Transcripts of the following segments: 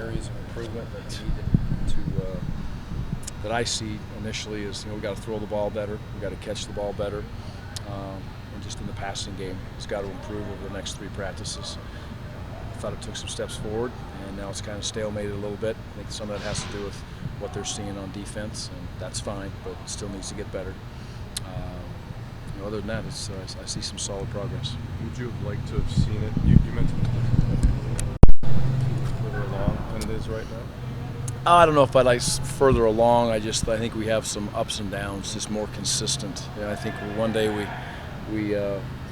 areas of improvement that you need to that I see initially is, we got to throw the ball better, we got to catch the ball better, and just in the passing game, it's got to improve over the next 3 practices. I thought it took some steps forward, and now it's kind of stalemated a little bit. I think some of that has to do with what they're seeing on defense, and that's fine, but it still needs to get better. Other than that, I see some solid progress. Would you have liked to have seen it? You mentioned further along than it is right now? I don't know if I'd like further along. I think we have some ups and downs, just more consistent. I think one day we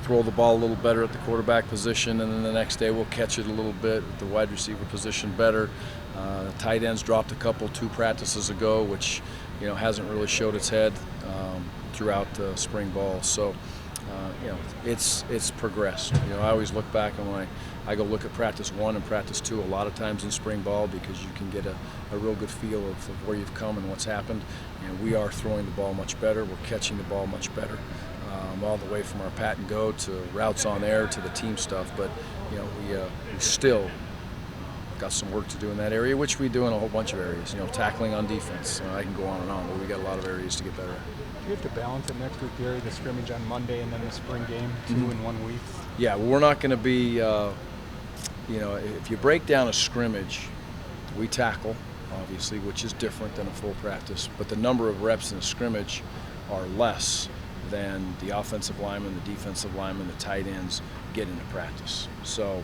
throw the ball a little better at the quarterback position, and then the next day we'll catch it a little bit at the wide receiver position better. The tight ends dropped a couple 2 practices ago, which hasn't really showed its head throughout spring ball. So it's progressed. I always look back and when I go look at practice 1 and practice 2 a lot of times in spring ball, because you can get a real good feel of where you've come and what's happened. We are throwing the ball much better. We're catching the ball much better, all the way from our pat and go to routes on air to the team stuff. But we still got some work to do in that area, which we do in a whole bunch of areas. Tackling on defense. I can go on and on, but we got a lot of areas to get better at. Do you have to balance it next week, Gary? The scrimmage on Monday and then the spring game, 2 in 1 week? Yeah, well, we're not going to be. If you break down a scrimmage, we tackle, obviously, which is different than a full practice. But the number of reps in a scrimmage are less than the offensive linemen, the defensive linemen, the tight ends get into practice. So,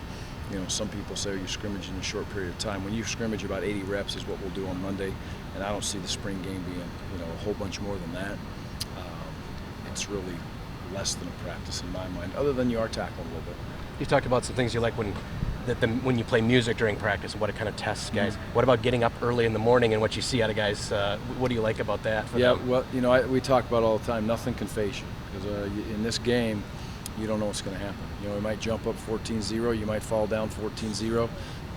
some people say you scrimmage in a short period of time. When you scrimmage, about 80 reps is what we'll do on Monday, and I don't see the spring game being, a whole bunch more than that. It's really less than a practice in my mind, other than you are tackling a little bit. You talked about some things you like when you play music during practice and what it kind of tests guys. Mm-hmm. What about getting up early in the morning and what you see out of guys? What do you like about that? Well, we talk about all the time, nothing can phase you. Because in this game, you don't know what's going to happen. We might jump up 14-0, you might fall down 14-0.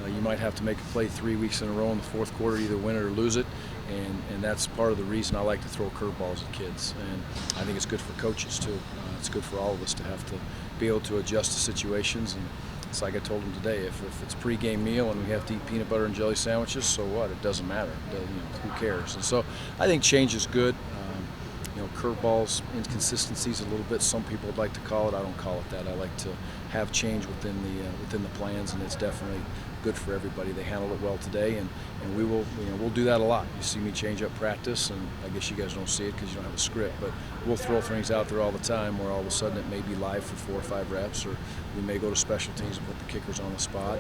You might have to make a play 3 weeks in a row in the fourth quarter, either win it or lose it. And that's part of the reason I like to throw curveballs at kids. And I think it's good for coaches, too. It's good for all of us to have to be able to adjust to situations. And it's like I told them today, if it's pre-game meal and we have to eat peanut butter and jelly sandwiches, so what? It doesn't matter. Who cares? And so I think change is good. Curveballs, inconsistencies a little bit. Some people would like to call it. I don't call it that. I like to have change within the plans, and it's definitely good for everybody. They handled it well today, and we will we'll do that a lot. You see me change up practice, and I guess you guys don't see it because you don't have a script, but we'll throw things out there all the time where all of a sudden it may be live for 4 or 5 reps, or we may go to special teams and put the kickers on the spot.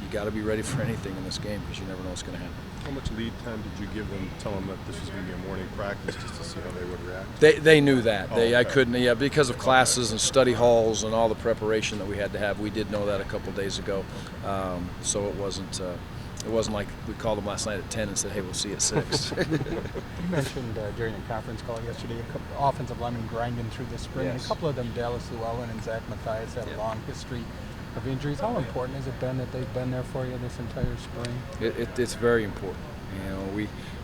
You got to be ready for anything in this game because you never know what's going to happen. How much lead time did you give them, tell them that this was going to be a morning practice just to see how they would react? They knew that. Okay. I couldn't, because of classes and study halls and all the preparation that we had to have. We did know that a couple days ago, so it wasn't like we called them last night at 10 and said, hey, we'll see you at 6. You mentioned during a conference call yesterday a couple of offensive linemen grinding through the spring. Yes. And a couple of them, Dallas Llewellyn and Zach Matthias, had a long history of injuries. How important has it been that they've been there for you this entire spring? It's very important.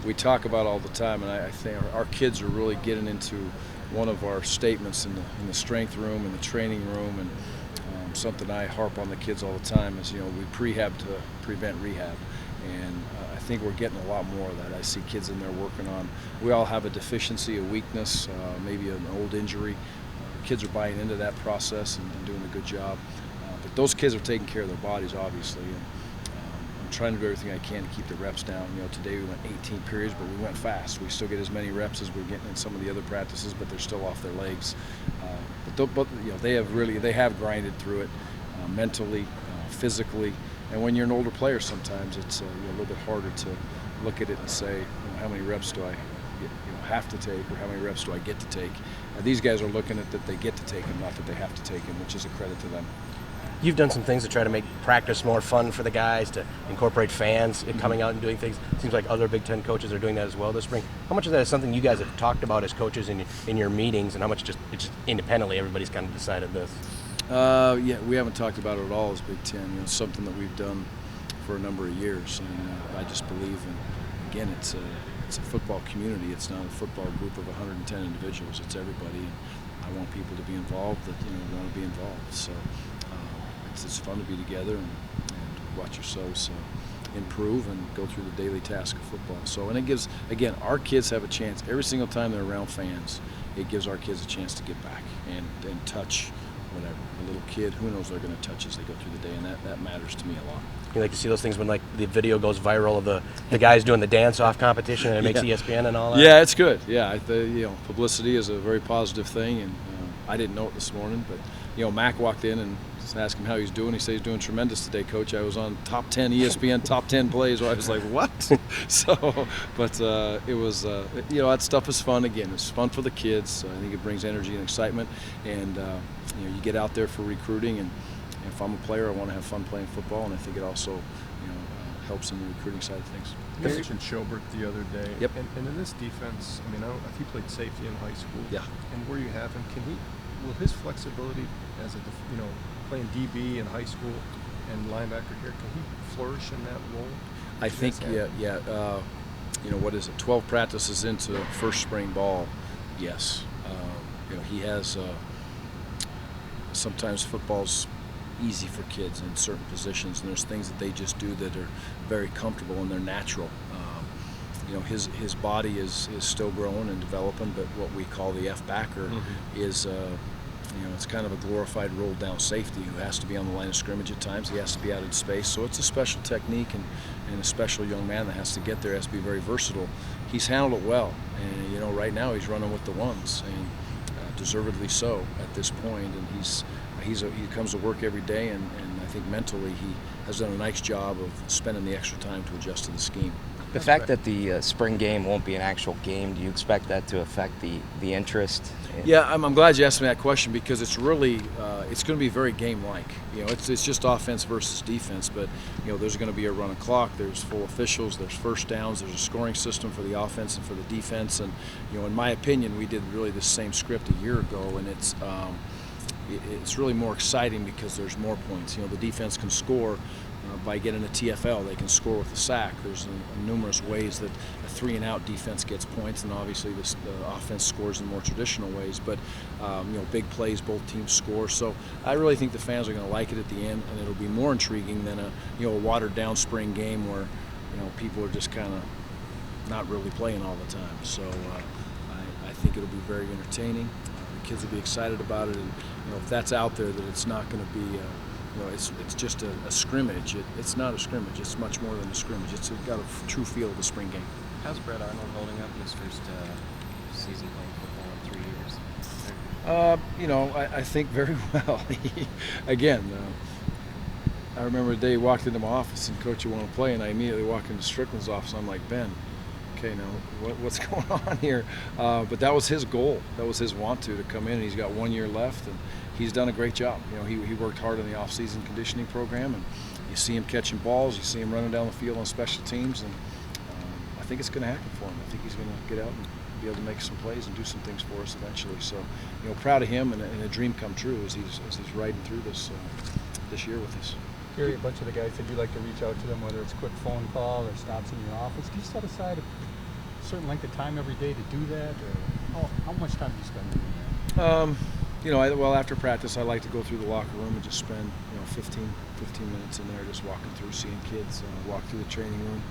We talk about all the time, and I think our kids are really getting into one of our statements in the strength room, in the training room, and something I harp on the kids all the time is, we prehab to prevent rehab. And I think we're getting a lot more of that. I see kids in there working on, we all have a deficiency, a weakness, maybe an old injury. Kids are buying into that process and doing a good job. But those kids are taking care of their bodies, obviously. And I'm trying to do everything I can to keep the reps down. Today we went 18 periods, but we went fast. We still get as many reps as we're getting in some of the other practices, but they're still off their legs. But they have grinded through it mentally, physically. And when you're an older player, sometimes it's a little bit harder to look at it and say, how many reps do I have to take, or how many reps do I get to take? These guys are looking at that they get to take them, not that they have to take them, which is a credit to them. You've done some things to try to make practice more fun for the guys, to incorporate fans coming out and doing things. It seems like other Big Ten coaches are doing that as well this spring. How much of that is something you guys have talked about as coaches in your meetings, and how much just independently everybo's kind of decided this? We haven't talked about it at all as Big Ten. It's something that we've done for a number of years, and I just believe in. Again, it's a football community. It's not a football group of 110 individuals. It's everybody. And I want people to be involved that want to be involved. So it's fun to be together and watch yourselves improve and go through the daily task of football. So, and it gives, again, our kids have a chance every single time they're around fans. It gives our kids a chance to get back and touch whatever. A little kid, who knows they're going to touch as they go through the day, and that matters to me a lot. You like to see those things when like the video goes viral of the guys doing the dance-off competition and it makes ESPN and all that? Yeah, it's good. Yeah, publicity is a very positive thing, and I didn't know it this morning, but Mac walked in and asked him how he's doing. He said he's doing tremendous today, Coach. I was on top 10 ESPN top 10 plays. Where I was like, what? But it was that stuff is fun. Again, it's fun for the kids. I think it brings energy and excitement, and you get out there for recruiting. And if I'm a player, I want to have fun playing football, and I think it also helps in the recruiting side of things. You mentioned Schobert the other day. Yep. And in this defense, I don't know if he played safety in high school. Yeah. And where you have him, will his flexibility as playing DB in high school and linebacker here, can he flourish in that role? I think, what is it, 12 practices into first spring ball, yes. He has, sometimes football's easy for kids in certain positions, and there's things that they just do that are very comfortable and they're natural. His body is still growing and developing, but what we call the F-backer is it's kind of a glorified rolled down safety who has to be on the line of scrimmage at times. He has to be out in space. So it's a special technique and a special young man that has to get there, has to be very versatile. He's handled it well. And, right now he's running with the ones, and deservedly so at this point. And he comes to work every day, and I think mentally he has done a nice job of spending the extra time to adjust to the scheme. The fact that the spring game won't be an actual game, do you expect that to affect the interest? Yeah, I'm glad you asked me that question, because it's really it's going to be very game-like. It's just offense versus defense, but there's going to be a run of clock. There's full officials. There's first downs. There's a scoring system for the offense and for the defense. And in my opinion, we did really the same script a year ago, and it's really more exciting because there's more points. The defense can score by getting a TFL. They can score with a sack. There's numerous ways that a 3-and-out defense gets points, and obviously the offense scores in more traditional ways. But big plays, both teams score. So I really think the fans are going to like it at the end, and it'll be more intriguing than a watered-down spring game where people are just kind of not really playing all the time. So I think it'll be very entertaining. The kids will be excited about it, and if that's out there, that it's not going to be. It's just a scrimmage. It's not a scrimmage. It's much more than a scrimmage. It's got a true feel of the spring game. How's Brett Arnold holding up in his first season playing football in 3 years? I think very well. Again, I remember the day he walked into my office and, Coach, you want to play? And I immediately walked into Strickland's office. I'm like, Ben, okay, now what's going on here? But that was his goal. That was his want to come in. And he's got 1 year left, and he's done a great job. He worked hard in the off-season conditioning program, and you see him catching balls, you see him running down the field on special teams, and I think it's going to happen for him. I think he's going to get out and be able to make some plays and do some things for us eventually. So, proud of him, and a dream come true as he's riding through this year with us. Gary, a bunch of the guys said you like to reach out to them, whether it's a quick phone call or stops in your office. Do you set aside a certain length of time every day to do that, or how much time do you spend doing that? After practice, I like to go through the locker room and just spend 15 minutes in there just walking through, seeing kids, walk through the training room.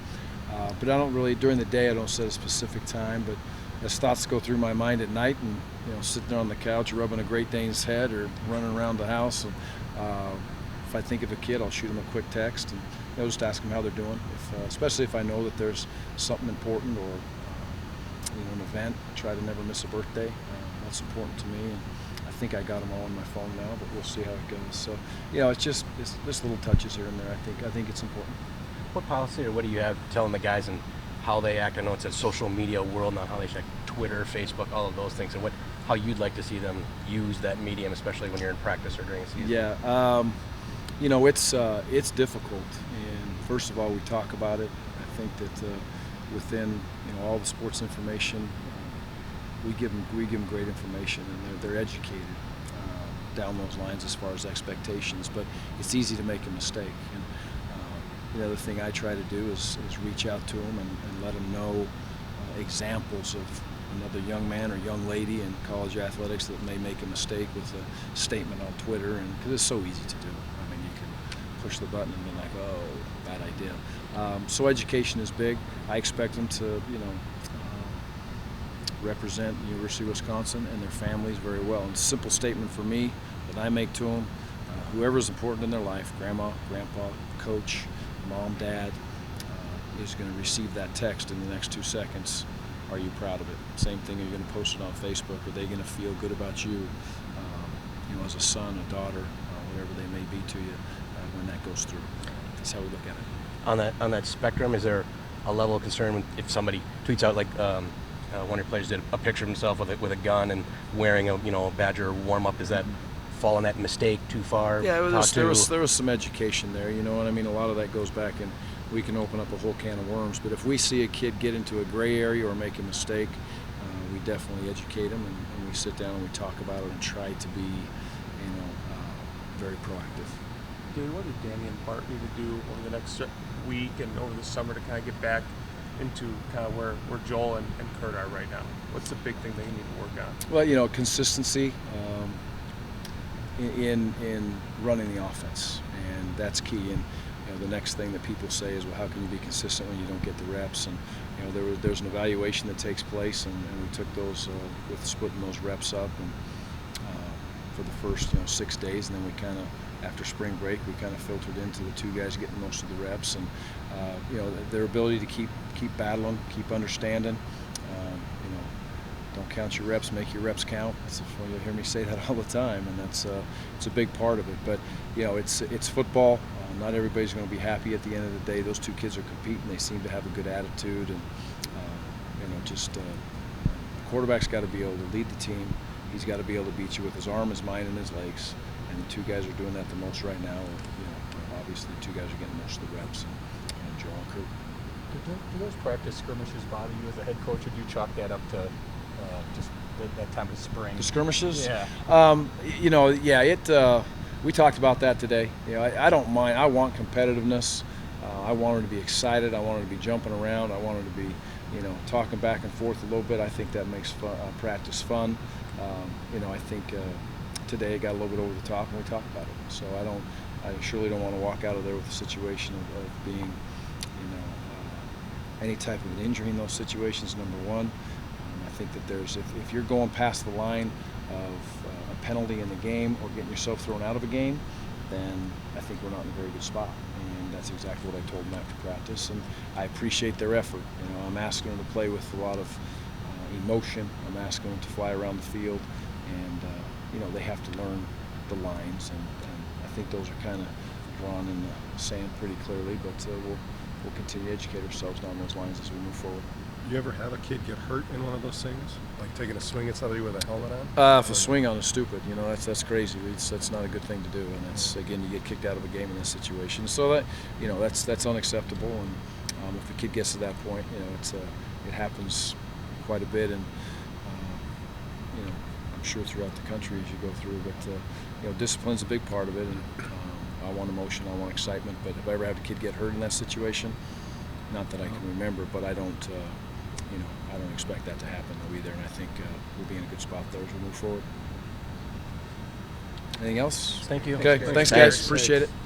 But I don't really, during the day, I don't set a specific time, but as thoughts go through my mind at night, and sitting there on the couch rubbing a Great Dane's head or running around the house, and if I think of a kid, I'll shoot them a quick text and just ask them how they're doing. Especially if I know that there's something important or an event, I try to never miss a birthday. That's important to me, and I think I got them all on my phone now, but we'll see how it goes. So, it's just little touches here and there. I think it's important. What policy or what do you have telling the guys and how they act? I know it's a social media world now, how they check Twitter, Facebook, all of those things, and how you'd like to see them use that medium, especially when you're in practice or during the season. Yeah, it's difficult, and first of all, we talk about it. I think that within all the sports information, we give them great information, and they're educated down those lines as far as expectations. But it's easy to make a mistake. And the other thing I try to do is reach out to them and let them know examples of another young man or young lady in college athletics that may make a mistake with a statement on Twitter, and because it's so easy to do. I mean, you can push the button and be like, oh, bad idea. So education is big. I expect them to, represent the University of Wisconsin and their families very well. And a simple statement for me that I make to them, whoever's important in their life, grandma, grandpa, coach, mom, dad, is going to receive that text in the next 2 seconds. Are you proud of it? Same thing, are you going to post it on Facebook? Are they going to feel good about you, as a son, a daughter, whatever they may be to you when that goes through? That's how we look at it. On that spectrum, is there a level of concern if somebody tweets out like one of your players did a picture of himself with a gun and wearing a Badger warm-up? Is that fall in that mistake too far? Yeah, there was some education there. You know what I mean? A lot of that goes back, and we can open up a whole can of worms. But if we see a kid get into a gray area or make a mistake, we definitely educate them, and we sit down and we talk about it and try to be, very proactive. David, what did Danny and Bart need to do over the next week and over the summer to kind of get back into kind of where Joel and Kurt are right now? What's the big thing they need to work on? Well, consistency in running the offense, and that's key. And the next thing that people say is, well, how can you be consistent when you don't get the reps? And there's an evaluation that takes place, and we took those with splitting those reps up, and for the first 6 days, and then we kind of, after spring break, we kind of filtered into the two guys getting most of the reps, and their ability to keep battling, keep understanding. Don't count your reps, make your reps count. You'll hear me say that all the time, and that's it's a big part of it. But it's football. Not everybody's going to be happy at the end of the day. Those two kids are competing. They seem to have a good attitude, and the quarterback's got to be able to lead the team. He's got to be able to beat you with his arm, his mind, and his legs. And the two guys are doing that the most right now. Obviously, the two guys are getting most of the reps, and Joel and Kurt. Do those practice skirmishes bother you as a head coach, or do you chalk that up to just that time of spring? The skirmishes? Yeah. We talked about that today. I don't mind. I want competitiveness. I want her to be excited. I want her to be jumping around. I want her to be, talking back and forth a little bit. I think that makes practice fun. I think today it got a little bit over the top, and we talked about it. So I surely don't want to walk out of there with a situation of being, any type of an injury in those situations. Number one, I think that if you're going past the line of a penalty in the game or getting yourself thrown out of a game, then I think we're not in a very good spot. And that's exactly what I told them after practice. And I appreciate their effort. I'm asking them to play with a lot of emotion. I'm asking them to fly around the field, and they have to learn the lines. And I think those are kind of drawn in the sand pretty clearly. But we'll continue to educate ourselves down those lines as we move forward. You ever have a kid get hurt in one of those things, like taking a swing at somebody with a helmet on? If a swing on is stupid, that's crazy. That's not a good thing to do, and that's, again, you get kicked out of a game in this situation. So that that's unacceptable. And if the kid gets to that point, it happens quite a bit, and I'm sure throughout the country as you go through. But discipline's a big part of it, and I want emotion, I want excitement. But if I ever have a kid get hurt in that situation, not that I can remember, but I don't expect that to happen either. And I think we'll be in a good spot there as we move forward. Anything else? Thank you. Okay, thanks guys. Appreciate it.